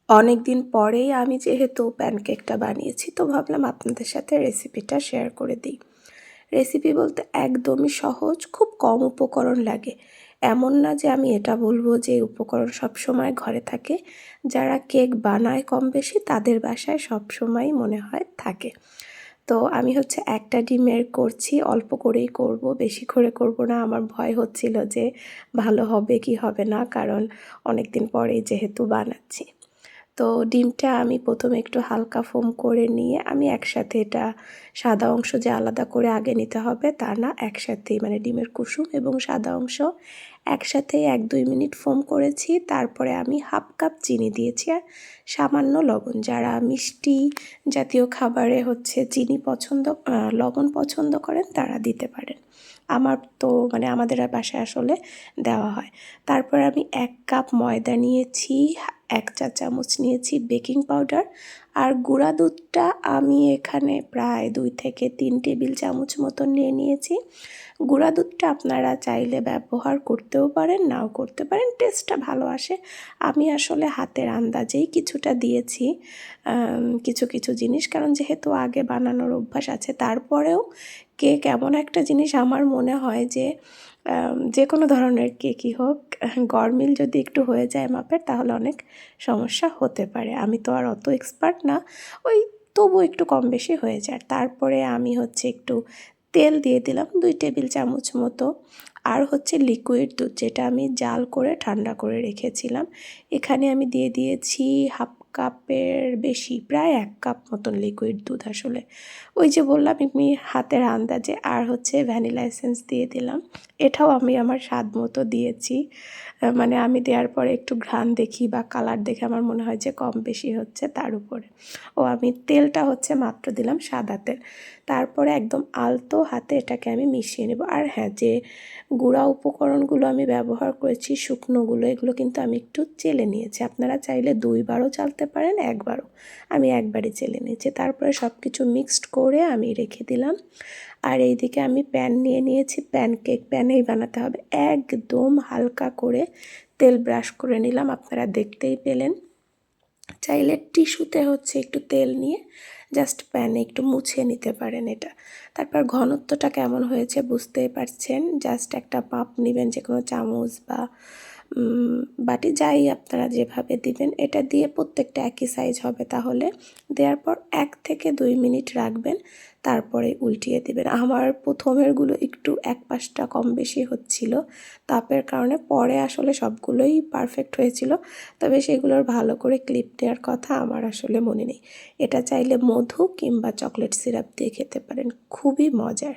অনেক দিন পরেই আমি যেহেতু প্যানকেকটা বানিয়েছি, তো ভাবলাম আপনাদের সাথে রেসিপিটা শেয়ার করে দিই। রেসিপি বলতে একদমই সহজ, খুব কম উপকরণ লাগে। এমন না যে আমি এটা বলবো যে উপকরণ সবসময় ঘরে থাকে। যারা কেক বানায় কম বেশি তাদের বাসায় সবসময়ই মনে হয় থাকে। তো আমি একটা ডিমের করছি, অল্প করেই করব, বেশি করে করব না। আমার ভয় হচ্ছিল যে ভালো হবে কি হবে না, কারণ অনেক দিন পরেই যেহেতু বানাচ্ছি। তো ডিমটা আমি প্রথমে একটু হালকা ফোম করে নিয়ে আমি একসাথে এটা সাদা অংশ যে আলাদা করে আগে নিতে হবে তা না, একসাথেই মানে ডিমের কুসুম এবং সাদা অংশ একসাথেই 1-2 মিনিট ফোম করেছি। তারপরে আমি হাফ কাপ চিনি দিয়েছি আর সামান্য লবণ। যারা মিষ্টি জাতীয় খাবারে চিনি পছন্দ লবণ পছন্দ করেন তারা দিতে পারেন। আমার তো মানে আমাদের বাসায় আসলে দেওয়া হয়। তারপর আমি 1 কাপ ময়দা নিয়েছি, 1 চা চামচ নিয়েছি বেকিং পাউডার, আর গুঁড়া দুধটা আমি এখানে প্রায় 2 থেকে 3 টেবিল চামচ মতো নিয়ে নিয়েছি। গুঁড়া দুধটা আপনারা চাইলে ব্যবহার করতেও পারেন, নাও করতে পারেন, টেস্টটা ভালো আসে। আমি আসলে হাতের আন্দাজেই কিছুটা দিয়েছি কিছু কিছু জিনিস, কারণ যেহেতু আগে বানানোর অভ্যাস আছে। তারপরেও কেক এমন একটা জিনিস, আমার মনে হয় যে যে কোনো ধরনের কেকই হোক, গরমিল যদি একটু হয়ে যায় মাপের তাহলে অনেক সমস্যা হতে পারে। আমি তো আর অত এক্সপার্ট না, ওই তবু একটু কম বেশি হয়ে যায়। তারপরে আমি একটু তেল দিয়ে দিলাম 2 টেবিল চামচ মতো, আর লিকুইড দুধ যেটা আমি জাল করে ঠান্ডা করে রেখেছিলাম। এখানে আমি দিয়ে দিয়েছি হাফ কাপের বেশি, প্রায় 1 কাপ মতন লিকুইড দুধ। আসলে ওই যে বললাম আমি হাতের আন্দাজে। আর ভ্যানিলা এসেন্স দিয়ে দিলাম, এটাও আমি আমার স্বাদ মতো দিয়েছি। মানে আমি দেওয়ার পরে একটু ঘ্রাণ দেখি বা কালার দেখে আমার মনে হয় যে কম বেশি হচ্ছে তার উপরে। আমি তেলটা মাত্র দিলাম সাদা তেল। তারপরে একদম আলতো হাতে এটাকে আমি মিশিয়ে নেব। আর হ্যাঁ, যে গুঁড়া উপকরণগুলো আমি ব্যবহার করেছি শুকনোগুলো, এগুলো কিন্তু আমি একটু চেলে নিয়েছি। আপনারা চাইলে 2 বারও চালতে পারেন, 1 বারও। আমি একবারই চেলে নিয়েছি। তারপরে সব কিছু মিক্সড করে আমি রেখে দিলাম। আর এইদিকে আমি প্যান নিয়ে নিয়েছি। প্যানকেক প্যানেই বানাতে হবে, একদম হালকা করে তেল ব্রাশ করে নিলাম, আপনারা দেখতেই পেলেন। চাইলে টিস্যুতে একটু তেল নিয়ে জাস্ট প্যানে একটু মুছে নিতে পারেন এটা। তারপর ঘনত্বটা কেমন হয়েছে বুঝতেই পারছেন। জাস্ট একটা মাপ নেবেন, যে কোনো চামচ বা বাটি, যাই আপনারা যেভাবে দিবেন, এটা দিয়ে প্রত্যেকটা একই সাইজ হবে। তাহলে দেওয়ার পর 1 থেকে 2 মিনিট রাখবেন, তারপরে উল্টিয়ে দিবেন। আমার প্রথমেরগুলো একটু এক পাশটা কম বেশি হচ্ছিল তাপের কারণে, পরে আসলে সবগুলোই পারফেক্ট হয়েছিল। তবে সেগুলোর ভালো করে ক্লিপ নেওয়ার কথা আমার আসলে মনে নেই। এটা চাইলে মধু কিংবা চকলেট সিরাপ দিয়ে খেতে পারেন, খুবই মজার।